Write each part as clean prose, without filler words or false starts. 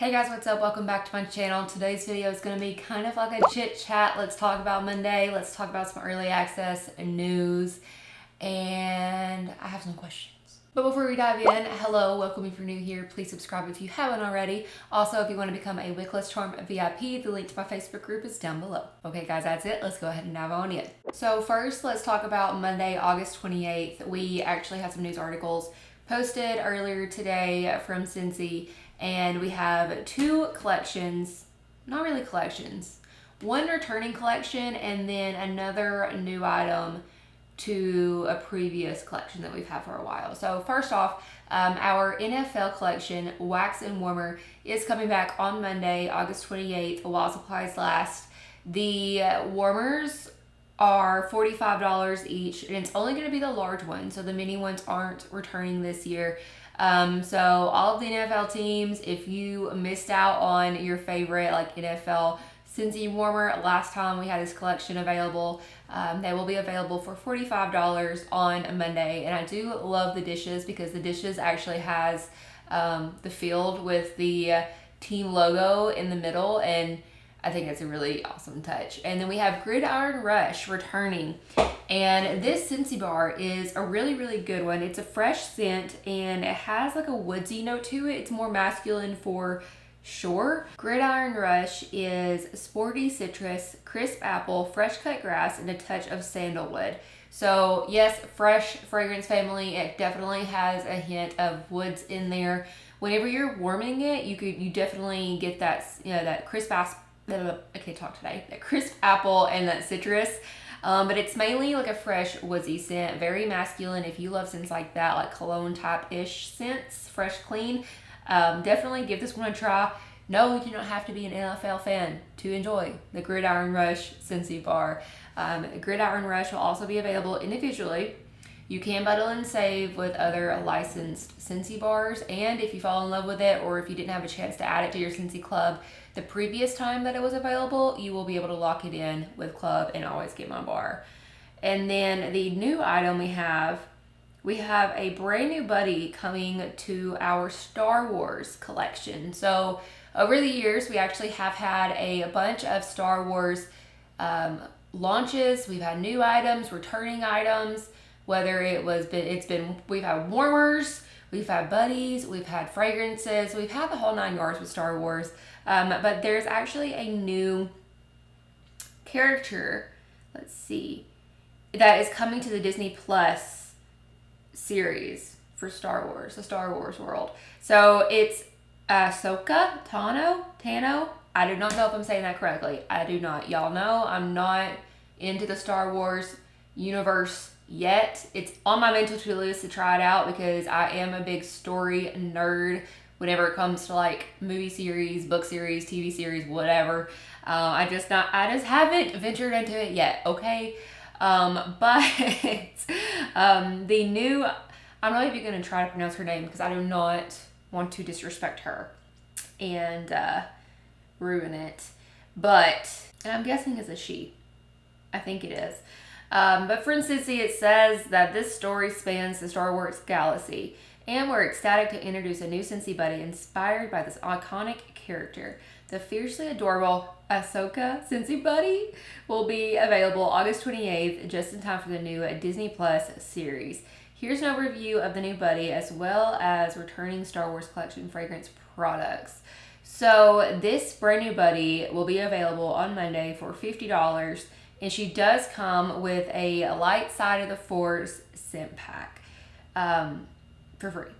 Hey guys, what's up? Welcome back to my channel. Today's video is going to be kind of like a chit chat. Let's talk about Monday. Let's talk about some early access news. And I have some questions. But before we dive in, hello, welcome if you're new here. Please subscribe if you haven't already. Also, if you want to become a wicklesscharm VIP, the link to my Facebook group is down below. Okay guys, that's it. Let's go ahead and dive on in. So first, let's talk about Monday, August 28th. We actually had some news articles posted earlier today from Scentsy. And we have two collections, not really collections, one returning collection and then another new item to a previous collection that we've had for a while. So first off, our NFL collection, Wax and Warmer, is coming back on Monday, August 28th, while supplies last. The warmers are $45 each, and it's only going to be the large ones, so the mini ones aren't returning this year. So all of the NFL teams, if you missed out on your favorite like NFL Scentsy warmer last time we had this collection available, they will be available for $45 on Monday. And I do love the dishes because the dishes actually has the field with the team logo in the middle, and I think it's a really awesome touch. And then we have Gridiron Rush returning. And this Scentsy bar is a really, really good one. It's a fresh scent and it has like a woodsy note to it. It's more masculine for sure. Gridiron Rush is sporty citrus, crisp apple, fresh cut grass, and a touch of sandalwood. So yes, fresh fragrance family. It definitely has a hint of woods in there. Whenever you're warming it, you definitely get that, you know, that crisp I can't talk today. That crisp apple and that citrus. But it's mainly like a fresh woodsy scent, very masculine. If you love scents like that, like cologne type-ish scents, fresh, clean, definitely give this one a try. No, you do not have to be an NFL fan to enjoy the Gridiron Rush Scentsy bar. Gridiron Rush will also be available individually. You can bundle and save with other licensed Scentsy bars, and if you fall in love with it or if you didn't have a chance to add it to your Scentsy Club the previous time that it was available, you will be able to lock it in with Club and always get my bar. And then the new item we have a brand new buddy coming to our Star Wars collection. So over the years, we actually have had a bunch of Star Wars launches. We've had new items, returning items, whether we've had warmers, we've had buddies, we've had fragrances, we've had the whole 9 yards with Star Wars. But there's actually a new character, let's see, that is coming to the Disney Plus series for Star Wars, the Star Wars world. So it's Ahsoka, Tano. I do not know if I'm saying that correctly. I do not. Y'all know I'm not into the Star Wars universe yet. It's on my mental to-do list to try it out because I am a big story nerd whenever it comes to like movie series, book series, TV series, whatever. I just haven't ventured into it yet, okay? But the new, I'm not even gonna try to pronounce her name because I do not want to disrespect her and ruin it. But, and I'm guessing it's a she. I think it is. But for instance, it says that this story spans the Star Wars galaxy, and we're ecstatic to introduce a new Scentsy buddy inspired by this iconic character. The fiercely adorable Ahsoka Scentsy buddy will be available August 28th, just in time for the new Disney Plus series. Here's an overview of the new buddy as well as returning Star Wars collection fragrance products. So this brand new buddy will be available on Monday for $50. And she does come with a Light Side of the Force scent pack for free.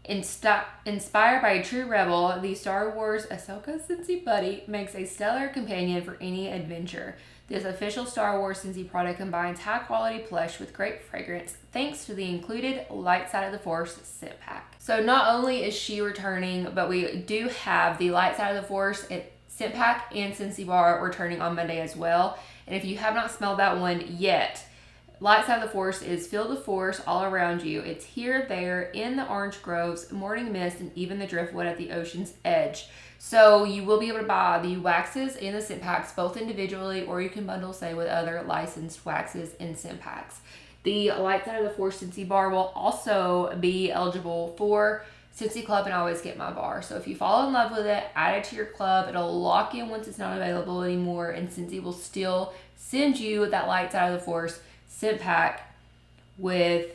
Inspired by a true rebel, the Star Wars Ahsoka Scentsy Buddy makes a stellar companion for any adventure. This official Star Wars Scentsy product combines high-quality plush with great fragrance thanks to the included Light Side of the Force scent pack. So not only is she returning, but we do have the Light Side of the Force scent pack and Scentsy bar returning on Monday as well. And if you have not smelled that one yet, Light Side of the Force is feel the force all around you. It's here, there, in the orange groves, morning mist, and even the driftwood at the ocean's edge. So you will be able to buy the waxes and the scent packs both individually, or you can bundle, say, with other licensed waxes and scent packs. The Light Side of the Force Scentsy bar will also be eligible for Scentsy Club and always get my bar. So if you fall in love with it, add it to your club. It'll lock in once it's not available anymore, and Scentsy will still send you that Light Side of the Force scent pack with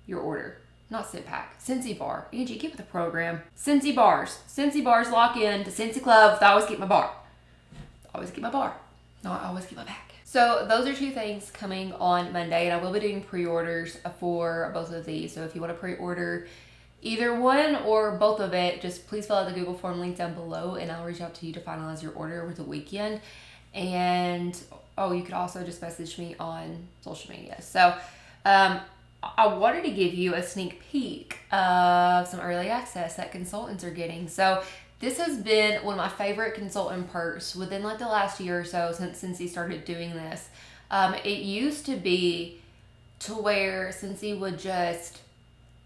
your order. Not scent pack, Scentsy bar. Angie, keep with the program. Scentsy bars. Scentsy bars lock in to Scentsy Club. I always get my bar. Always get my bar. No, I always get my pack. So those are 2 things coming on Monday, and I will be doing pre-orders for both of these. So if you want to pre-order either one or both of it, just please fill out the Google form link down below, and I'll reach out to you to finalize your order over the weekend. And you could also just message me on social media. So I wanted to give you a sneak peek of some early access that consultants are getting. So this has been one of my favorite consultant perks within like the last year or so since Scentsy started doing this. It used to be to where Scentsy would just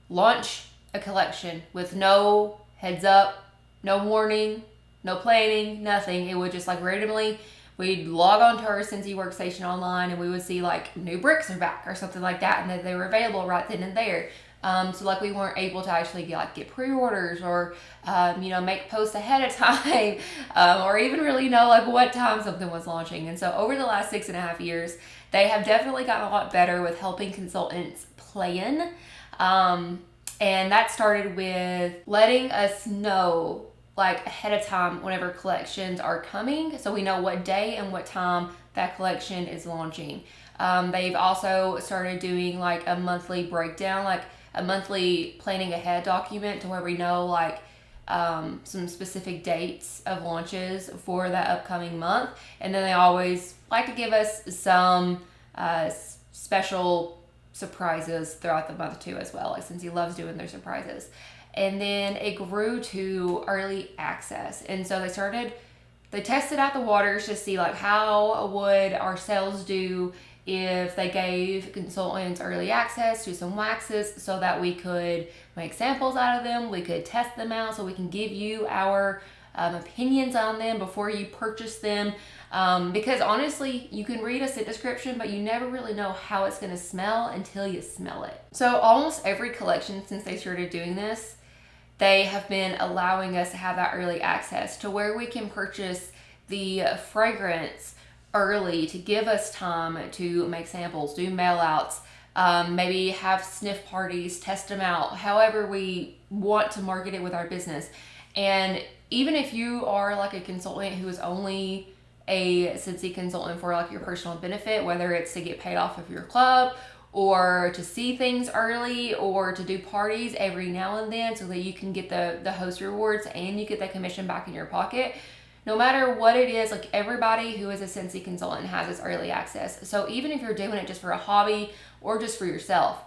launch a collection with no heads up, no warning, no planning, nothing. It would just like randomly, we'd log on to our Scentsy workstation online and we would see like new bricks are back or something like that, and that they were available right then and there. So like we weren't able to actually get pre-orders or, make posts ahead of time, or even really know like what time something was launching. And so over the last 6.5 years, they have definitely gotten a lot better with helping consultants plan. And that started with letting us know like ahead of time whenever collections are coming, so we know what day and what time that collection is launching. They've also started doing like a monthly breakdown, like a monthly planning ahead document, to where we know like some specific dates of launches for that upcoming month. And then they always like to give us some special surprises throughout the month too as well, like since he loves doing their surprises. And then it grew to early access, and so they tested out the waters to see like how would our sales do if they gave consultants early access to some waxes, so that we could make samples out of them, we could test them out, so we can give you our opinions on them before you purchase them. Because honestly, you can read a scent description, but you never really know how it's going to smell until you smell it. So almost every collection since they started doing this, they have been allowing us to have that early access to where we can purchase the fragrance early to give us time to make samples, do mail outs, maybe have sniff parties, test them out, however we want to market it with our business. And even if you are like a consultant who is only a Scentsy consultant for like your personal benefit, whether it's to get paid off of your club or to see things early or to do parties every now and then so that you can get the host rewards and you get that commission back in your pocket, no matter what it is, like everybody who is a Scentsy consultant has this early access. So even if you're doing it just for a hobby or just for yourself,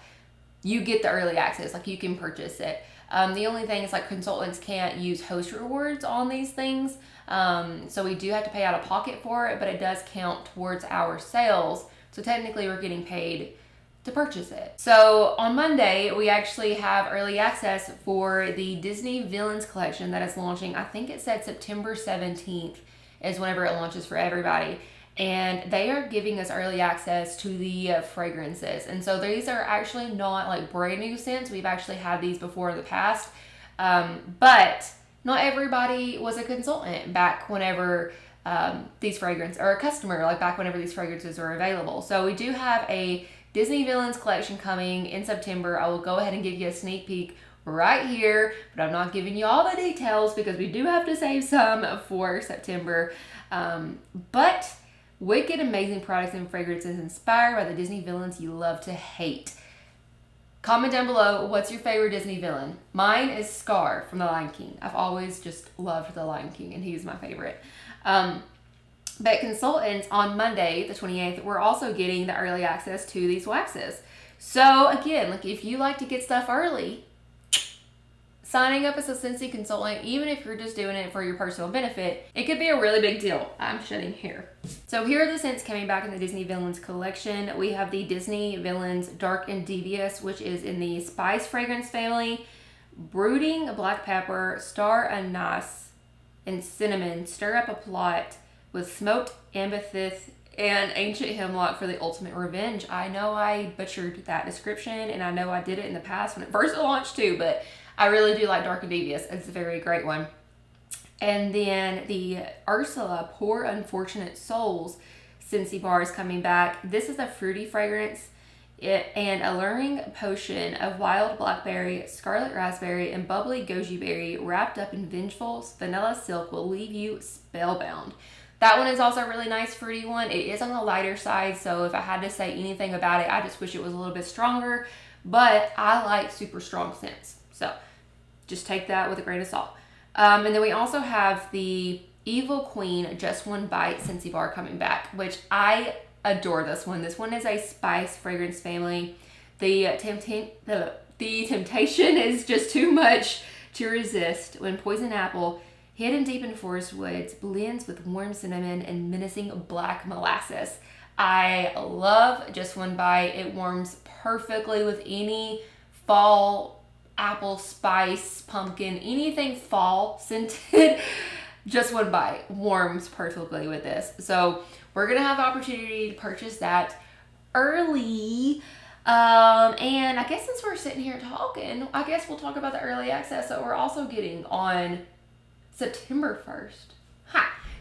you get the early access, like you can purchase it. The only thing is like consultants can't use host rewards on these things. So we do have to pay out of pocket for it, but it does count towards our sales. So technically we're getting paid to purchase it. So on Monday, we actually have early access for the Disney Villains collection that is launching. I think it said September 17th is whenever it launches for everybody. And they are giving us early access to the fragrances. And so these are actually not like brand new scents. We've actually had these before in the past. But not everybody was a consultant back whenever these fragrances, or a customer, like back whenever these fragrances are available. So we do have a Disney Villains collection coming in September. I will go ahead and give you a sneak peek right here, but I'm not giving you all the details because we do have to save some for September. But wicked amazing products and fragrances inspired by the Disney villains you love to hate. Comment down below, what's your favorite Disney villain? Mine is Scar from The Lion King. I've always just loved The Lion King, and he's my favorite. But consultants on Monday, the 28th, we're also getting the early access to these waxes. So again, like if you like to get stuff early, signing up as a Scentsy consultant, even if you're just doing it for your personal benefit, it could be a really big deal. I'm shedding here. So here are the scents coming back in the Disney Villains collection. We have the Disney Villains Dark and Devious, which is in the Spice fragrance family. Brooding Black Pepper, Star Anise, and Cinnamon stir up a plot with smoked amethyst and ancient hemlock for the ultimate revenge. I know I butchered that description, and I know I did it in the past when it first launched too, but I really do like Dark and Devious. It's a very great one. And then the Ursula Poor Unfortunate Souls Scentsy bar is coming back. This is a fruity fragrance and alluring potion of wild blackberry, scarlet raspberry, and bubbly goji berry wrapped up in vengeful vanilla silk will leave you spellbound. That one is also a really nice fruity one. It is on the lighter side, so if I had to say anything about it, I just wish it was a little bit stronger, but I like super strong scents. So just take that with a grain of salt. And then we also have the Evil Queen Just One Bite Scentsy bar coming back, which I adore this one. This one is a spice fragrance family. The temptation is just too much to resist when poison apple, hidden deep in forest woods, blends with warm cinnamon and menacing black molasses. I love Just One Bite. It warms perfectly with any fall apple spice, pumpkin, anything fall scented. Just One Bite warms perfectly with this. So we're gonna have the opportunity to purchase that early. And I guess since we're sitting here talking, I guess we'll talk about the early access that we're also getting on September 1st.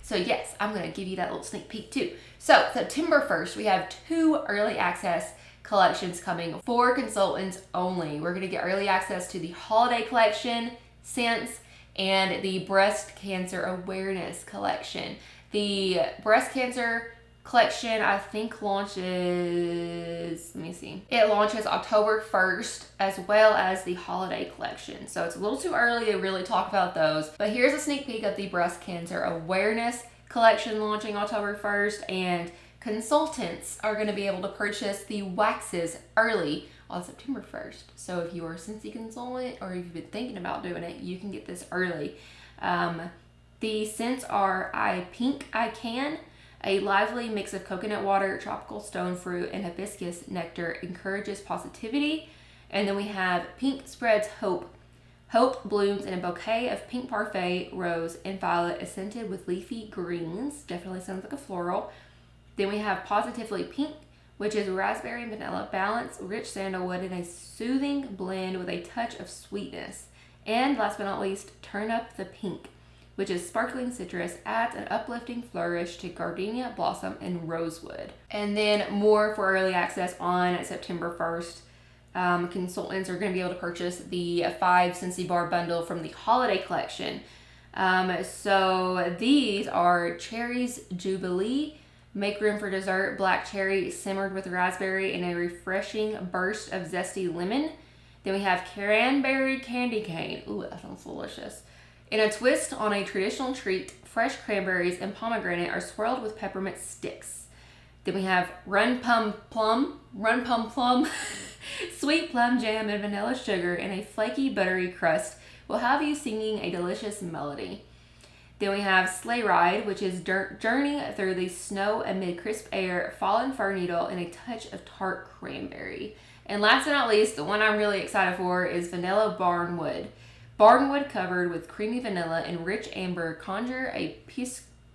So yes, I'm gonna give you that little sneak peek too. So September 1st, we have 2 early access collections coming for consultants only. We're gonna get early access to the holiday collection, Scents, and the breast cancer awareness collection. The breast cancer collection, I think, launches, let me see. It launches October 1st, as well as the holiday collection. So it's a little too early to really talk about those. But here's a sneak peek of the breast cancer awareness collection launching October 1st. And consultants are going to be able to purchase the waxes early on September 1st. So if you are a Scentsy consultant or if you've been thinking about doing it, you can get this early. The scents are I Pink I Can, a lively mix of coconut water, tropical stone fruit, and hibiscus nectar encourages positivity. And then we have Pink Spreads Hope. Hope blooms in a bouquet of pink parfait, rose, and violet, scented with leafy greens. Definitely sounds like a floral. Then we have Positively Pink, which is raspberry and vanilla, balanced, rich sandalwood, and a soothing blend with a touch of sweetness. And last but not least, Turn Up the Pink, which is sparkling citrus, adds an uplifting flourish to gardenia blossom and rosewood. And then more for early access on September 1st. Consultants are going to be able to purchase the 5 Scentsy bar bundle from the holiday collection. So these are Cherries Jubilee, Make Room for Dessert, black cherry simmered with raspberry and a refreshing burst of zesty lemon. Then we have Cranberry Candy Cane. Ooh, that sounds delicious. In a twist on a traditional treat, fresh cranberries and pomegranate are swirled with peppermint sticks. Then we have Run Pum Plum, sweet plum jam and vanilla sugar in a flaky buttery crust will have you singing a delicious melody. Then we have Sleigh Ride, which is journey through the snow amid crisp air, fallen fir needle, and a touch of tart cranberry. And last but not least, the one I'm really excited for is Vanilla Barnwood. Barnwood covered with creamy vanilla and rich amber conjure a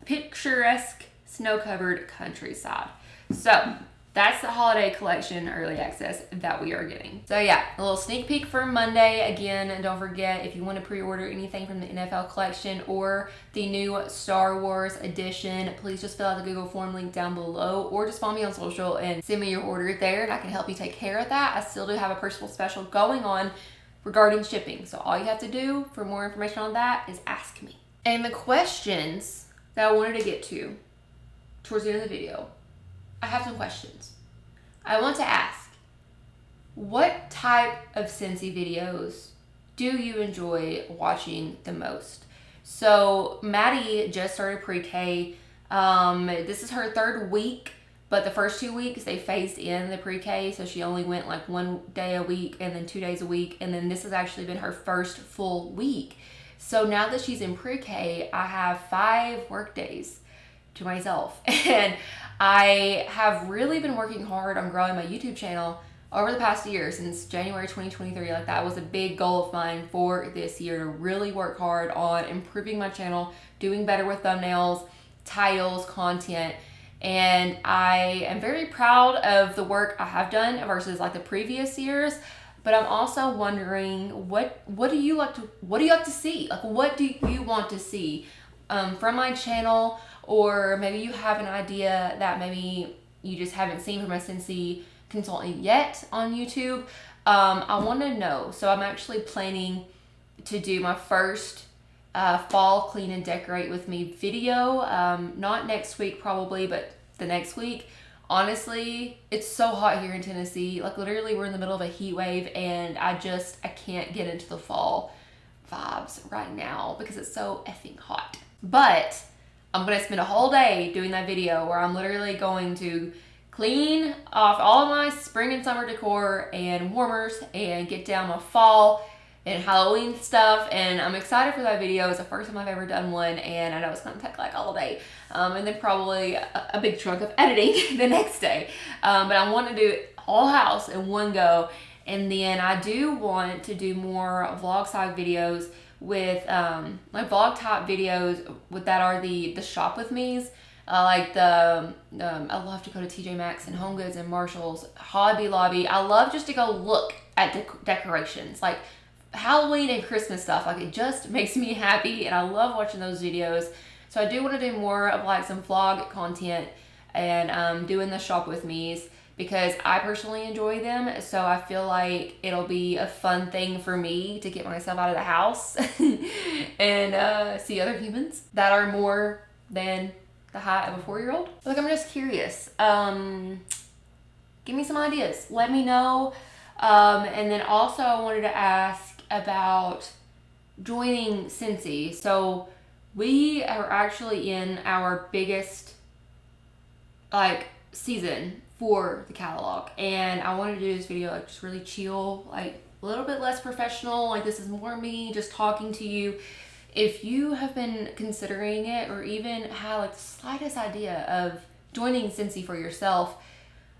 picturesque snow-covered countryside. So that's the holiday collection early access that we are getting. So yeah, a little sneak peek for Monday. Again, and don't forget, if you want to pre-order anything from the NFL collection or the new Star Wars edition, please just fill out the Google form link down below, or just follow me on social and send me your order there, and I can help you take care of that. I still do have a personal special going on regarding shipping. So all you have to do for more information on that is ask me. And the questions that I wanted to get to towards the end of the video, I have some questions. I want to ask, what type of Scentsy videos do you enjoy watching the most? So Maddie just started pre-K. This is her 3rd week, but the first 2 weeks they phased in the pre-K, so she only went like 1 day a week and then 2 days a week, and then this has actually been her first full week. So now that she's in pre-K, I have 5 work days to myself, and I have really been working hard on growing my YouTube channel over the past year, since January 2023. Like, that was a big goal of mine for this year, to really work hard on improving my channel, doing better with thumbnails, titles, content. And I am very proud of the work I have done versus like the previous years, but I'm also wondering what do you like to see? Like, what do you want to see from my channel? Or maybe you have an idea that maybe you just haven't seen from a Scentsy consultant yet on YouTube. I want to know. So I'm actually planning to do my first fall clean and decorate with me video. Not next week probably, but the next week. Honestly, it's so hot here in Tennessee. Like, literally we're in the middle of a heat wave, and I can't get into the fall vibes right now because it's so effing hot. But I'm gonna spend a whole day doing that video where I'm literally going to clean off all of my spring and summer decor and warmers and get down my fall and Halloween stuff, and I'm excited for that video. It's the first time I've ever done one, and I know it's gonna take like all day, and then probably a big chunk of editing the next day. But I want to do whole house in one go, and then I do want to do more vlog side videos with like vlog type videos that are the shop with me's. Like I love to go to TJ Maxx and Home Goods and Marshall's, Hobby Lobby. I love just to go look at decorations, like Halloween and Christmas stuff. Like, it just makes me happy, and I love watching those videos. So I do want to do more of like some vlog content and doing the shop with me's, because I personally enjoy them. So I feel like it'll be a fun thing for me to get myself out of the house and see other humans that are more than the height of a 4-year-old. Like, I'm just curious. Give me some ideas. Let me know. And then also I wanted to ask about joining Scentsy. So we are actually in our biggest like season for the catalog, and I wanted to do this video like just really chill, like a little bit less professional. Like, this is more me just talking to you. If you have been considering it, or even had like the slightest idea of joining Scentsy for yourself,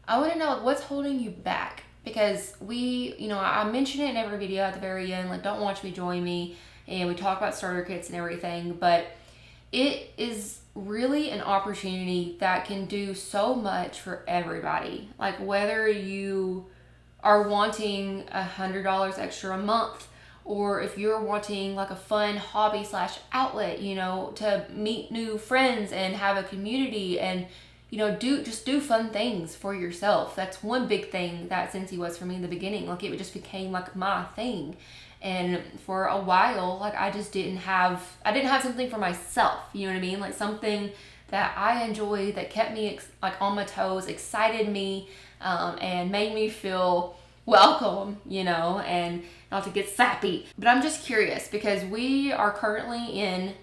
I want to know like what's holding you back. Because I mention it in every video at the very end, like, don't watch me, join me, and we talk about starter kits and everything, but it is really an opportunity that can do so much for everybody. Like, whether you are wanting $100 extra a month, or if you're wanting like a fun hobby / outlet, to meet new friends and have a community and do fun things for yourself. That's one big thing that Scentsy was for me in the beginning. Like, it just became like my thing. And for a while, like, I didn't have something for myself, you know what I mean? Like, something that I enjoyed, that kept me like on my toes, excited me, and made me feel welcome, and not to get sappy. But I'm just curious, because we are currently in,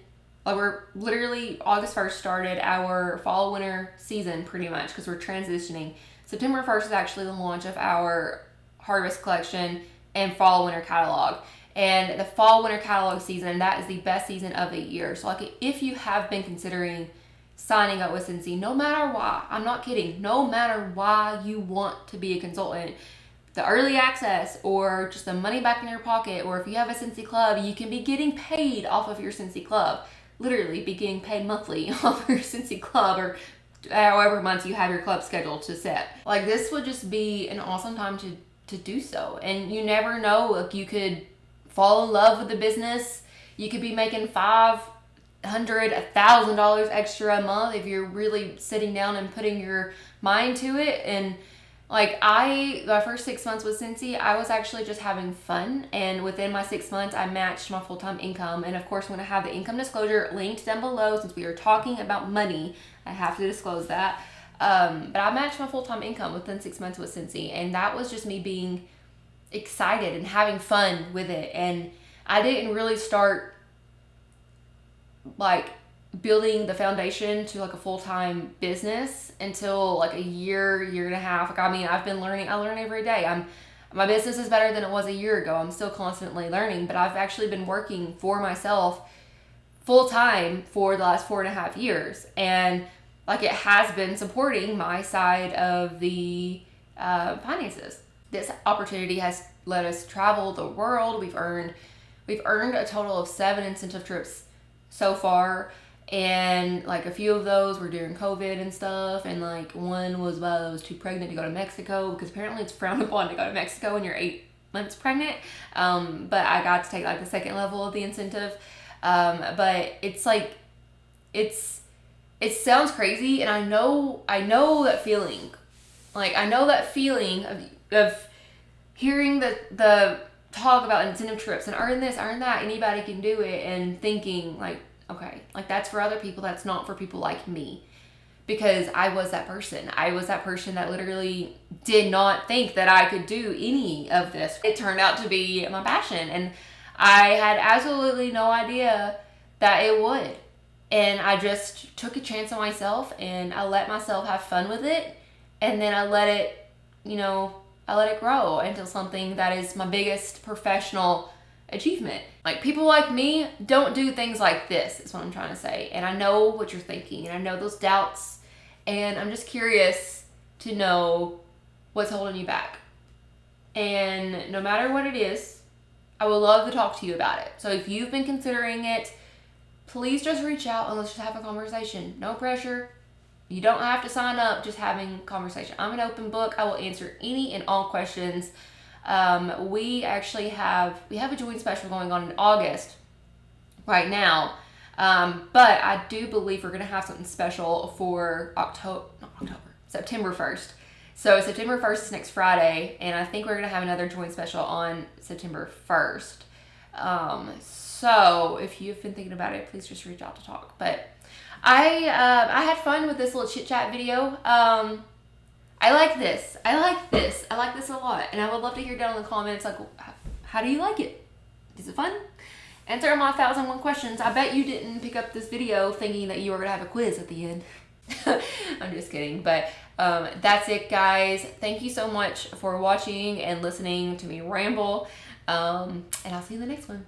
like, we're literally August 1st started our fall winter season pretty much, because we're transitioning. September 1st is actually the launch of our harvest collection and fall winter catalog. And the fall winter catalog season, that is the best season of the year. So like, if you have been considering signing up with Scentsy, no matter why, I'm not kidding, no matter why you want to be a consultant, the early access or just the money back in your pocket, or if you have a Scentsy Club, you can be getting paid off of your Scentsy Club. Literally be getting paid monthly off of your Scentsy Club, or however months you have your club scheduled to set. Like, this would just be an awesome time to do so. And you never know, like, you could fall in love with the business. You could be making $500, $1,000 extra a month if you're really sitting down and putting your mind to it. And like, my first 6 months with Scentsy, I was actually just having fun. And within my 6 months, I matched my full-time income. And of course, I'm going to have the income disclosure linked down below. Since we are talking about money, I have to disclose that. But I matched my full-time income within 6 months with Scentsy. And that was just me being excited and having fun with it. And I didn't really start like building the foundation to like a full-time business until like a year and a half. Like, I mean, I've been learning. I learn every day. My business is better than it was a year ago. I'm still constantly learning, but I've actually been working for myself full-time for the last 4.5 years. And like, it has been supporting my side of the finances. This opportunity has let us travel the world. We've earned a total of 7 incentive trips so far. And like, a few of those were during COVID and stuff. And like, one was while I was too pregnant to go to Mexico, because apparently it's frowned upon to go to Mexico when you're months pregnant. But I got to take like the second level of the incentive. But it's like, it sounds crazy, and I know that feeling. Like, I know that feeling of hearing the talk about incentive trips and earn this, earn that, anybody can do it, and thinking like, okay, like that's for other people, that's not for people like me. Because I was that person. I was that person that literally did not think that I could do any of this. It turned out to be my passion, and I had absolutely no idea that it would. And I just took a chance on myself, and I let myself have fun with it, and then I let it, I let it grow into something that is my biggest professional achievement. Like, people like me don't do things like this, is what I'm trying to say. And I know what you're thinking, and I know those doubts, and I'm just curious to know what's holding you back. And no matter what it is, I would love to talk to you about it. So if you've been considering it, please just reach out and let's just have a conversation. No pressure. You don't have to sign up, just having a conversation. I'm an open book. I will answer any and all questions. We actually have a joint special going on in August right now. But I do believe we're going to have something special for September 1st. So September 1st is next Friday, and I think we're going to have another joint special on September 1st. So if you've been thinking about it, please just reach out to talk. But I had fun with this little chit chat video. I like this. I like this a lot. And I would love to hear down in the comments, like, how do you like it? Is it fun? Answer my 1,001 questions. I bet you didn't pick up this video thinking that you were going to have a quiz at the end. I'm just kidding. But that's it, guys. Thank you so much for watching and listening to me ramble. And I'll see you in the next one.